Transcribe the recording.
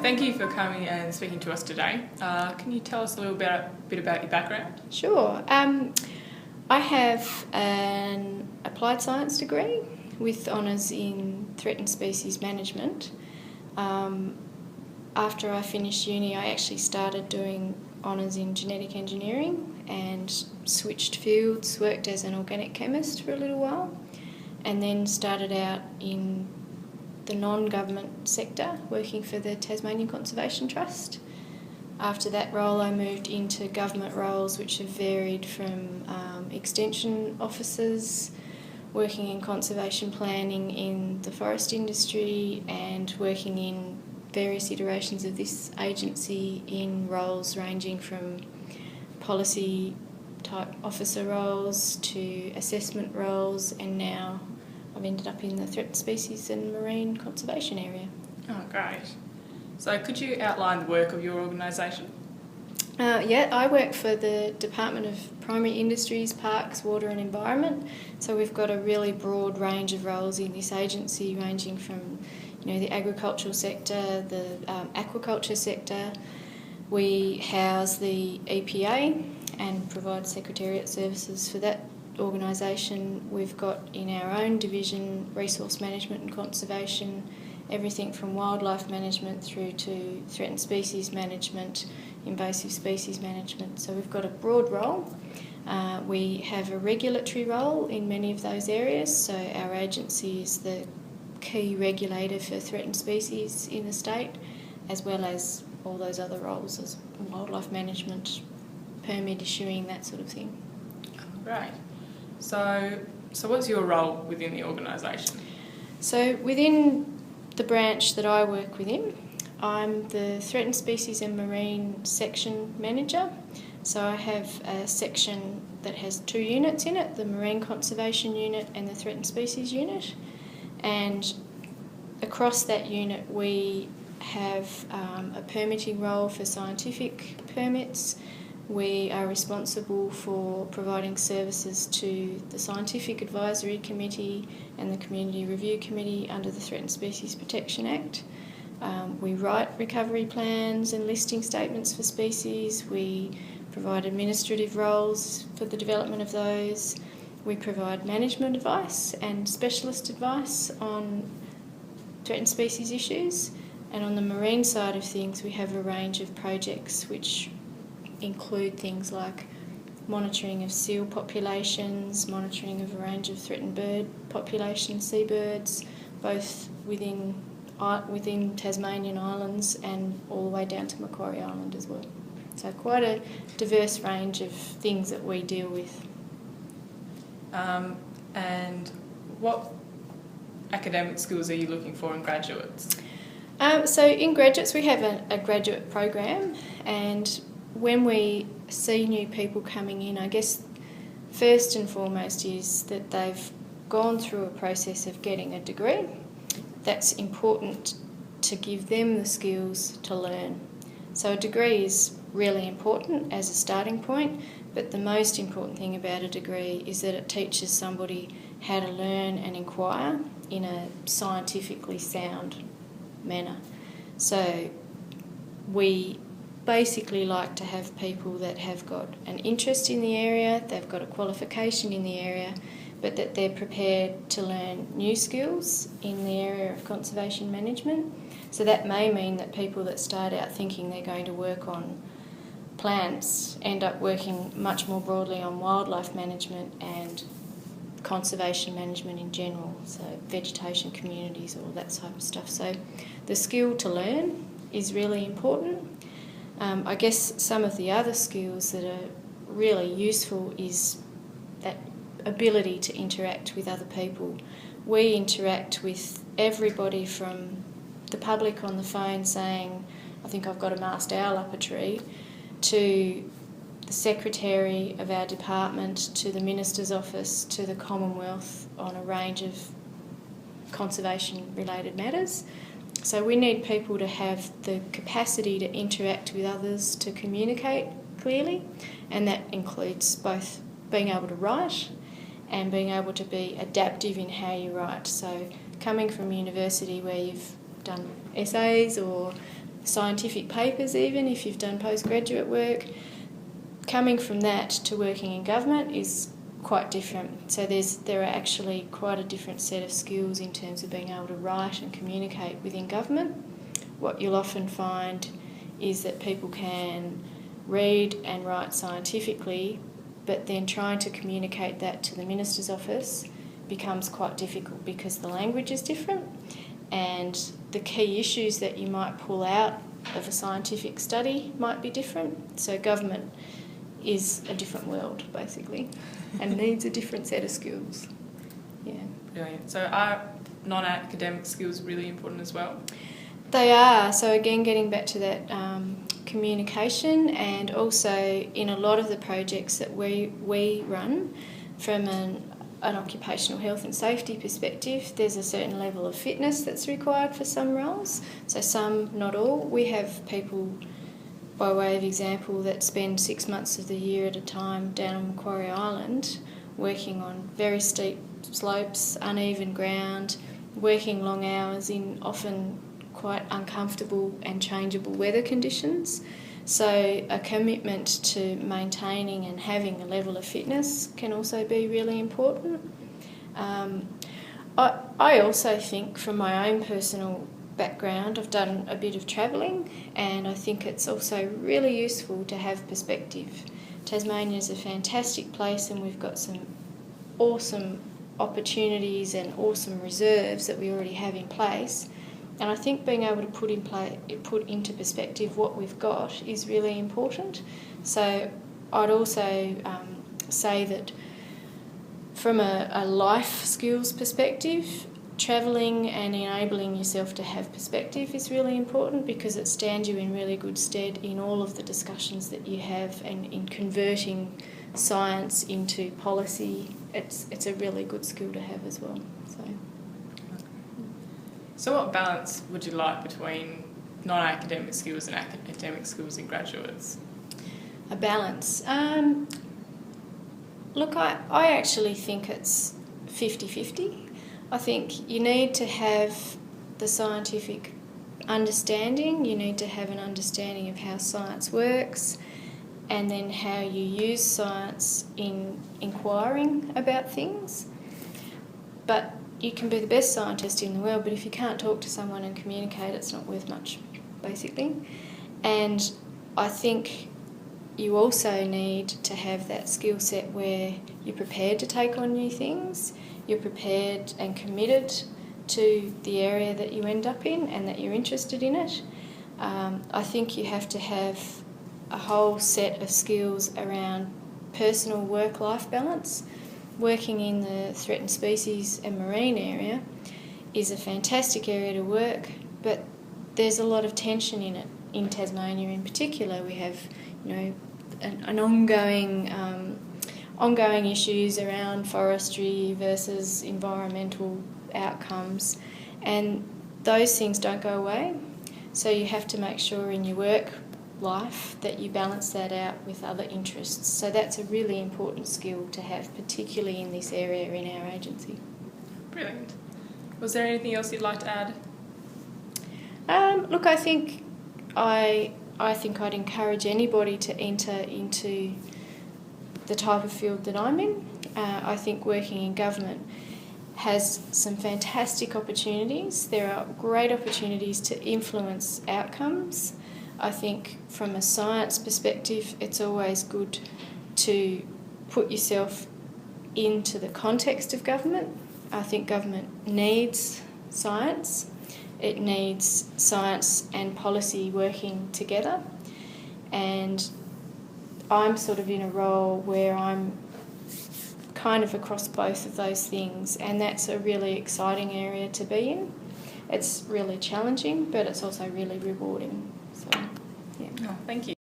Thank you for coming and speaking to us today. Can you tell us a little bit about your background? Sure. I have an applied science degree with honours in threatened species management. After I finished uni, I actually started doing honours in genetic engineering and switched fields, worked as an organic chemist for a little while, and then started out in the non-government sector, working for the Tasmanian Conservation Trust. After that role, I moved into government roles which have varied from extension officers, working in conservation planning in the forest industry, and working in various iterations of this agency in roles ranging from policy type officer roles to assessment roles, and now I've ended up in the threatened species and marine conservation area. Oh, great. So could you outline the work of your organisation? I work for the Department of Primary Industries, Parks, Water and Environment. So we've got a really broad range of roles in this agency, ranging from the agricultural sector, the aquaculture sector. We house the EPA and provide secretariat services for that organisation. We've got in our own division resource management and conservation, everything from wildlife management through to threatened species management, invasive species management. So we've got a broad role. We have a regulatory role in many of those areas. So our agency is the key regulator for threatened species in the state, as well as all those other roles as wildlife management, permit issuing, that sort of thing. Right. So what's your role within the organisation? So within the branch that I work within, I'm the Threatened Species and Marine Section Manager. So I have a section that has two units in it, the Marine Conservation Unit and the Threatened Species Unit. And across that unit we have a permitting role for scientific permits. We are responsible for providing services to the Scientific Advisory Committee and the Community Review Committee under the Threatened Species Protection Act. We write recovery plans and listing statements for species. We provide administrative roles for the development of those. We provide management advice and specialist advice on threatened species issues. And on the marine side of things, we have a range of projects which include things like monitoring of seal populations, monitoring of a range of threatened bird populations, seabirds, both within Tasmanian islands and all the way down to Macquarie Island as well. So quite a diverse range of things that we deal with. And what academic skills are you looking for in graduates? So in graduates we have a graduate program, and when we see new people coming in, I guess first and foremost is that they've gone through a process of getting a degree. That's important to give them the skills to learn. So a degree is really important as a starting point, but the most important thing about a degree is that it teaches somebody how to learn and inquire in a scientifically sound manner. So we basically like to have people that have got an interest in the area, they've got a qualification in the area, but that they're prepared to learn new skills in the area of conservation management. So that may mean that people that start out thinking they're going to work on plants end up working much more broadly on wildlife management and conservation management in general, so vegetation communities, all that type of stuff. So the skill to learn is really important. I guess some of the other skills that are really useful is that ability to interact with other people. We interact with everybody from the public on the phone saying, I think I've got a masked owl up a tree, to the secretary of our department, to the minister's office, to the Commonwealth on a range of conservation related matters. So we need people to have the capacity to interact with others, to communicate clearly, and that includes both being able to write and being able to be adaptive in how you write. So coming from university where you've done essays or scientific papers, even if you've done postgraduate work. Coming from that to working in government is quite different. So there are actually quite a different set of skills in terms of being able to write and communicate within government. What you'll often find is that people can read and write scientifically, but then trying to communicate that to the Minister's office becomes quite difficult because the language is different and the key issues that you might pull out of a scientific study might be different. So government is a different world, basically, and needs a different set of skills. Yeah. Brilliant. So are non-academic skills really important as well? They are. So again, getting back to that communication, and also in a lot of the projects that we run from an occupational health and safety perspective, there's a certain level of fitness that's required for some roles. So some, not all. We have people, by way of example, that spend 6 months of the year at a time down on Macquarie Island working on very steep slopes, uneven ground, working long hours in often quite uncomfortable and changeable weather conditions. So a commitment to maintaining and having a level of fitness can also be really important. I also think, from my own personal background, I've done a bit of travelling, and I think it's also really useful to have perspective. Tasmania is a fantastic place, and we've got some awesome opportunities and awesome reserves that we already have in place. And I think being able to put into perspective what we've got is really important. So I'd also say that from a life skills perspective, travelling and enabling yourself to have perspective is really important, because it stands you in really good stead in all of the discussions that you have, and in converting science into policy. It's a really good skill to have as well. So what balance would you like between non-academic skills and academic skills in graduates? A balance. Look, I actually think it's 50-50. I think you need to have the scientific understanding, you need to have an understanding of how science works, and then how you use science in inquiring about things. But you can be the best scientist in the world, but if you can't talk to someone and communicate, it's not worth much, basically. And I think you also need to have that skill set where you're prepared to take on new things, you're prepared and committed to the area that you end up in and that you're interested in it. I think you have to have a whole set of skills around personal work-life balance. Working in the threatened species and marine area is a fantastic area to work, but there's a lot of tension in it. In Tasmania in particular, we have, an ongoing issues around forestry versus environmental outcomes, and those things don't go away. So you have to make sure in your work life that you balance that out with other interests. So that's a really important skill to have, particularly in this area in our agency. Brilliant. Was there anything else you'd like to add? Look, I think I'd encourage anybody to enter into the type of field that I'm in. I think working in government has some fantastic opportunities. There are great opportunities to influence outcomes. I think from a science perspective, it's always good to put yourself into the context of government. I think government needs science. It needs science and policy working together. And I'm sort of in a role where I'm kind of across both of those things, and that's a really exciting area to be in. It's really challenging, but it's also really rewarding. So, yeah. Oh, thank you.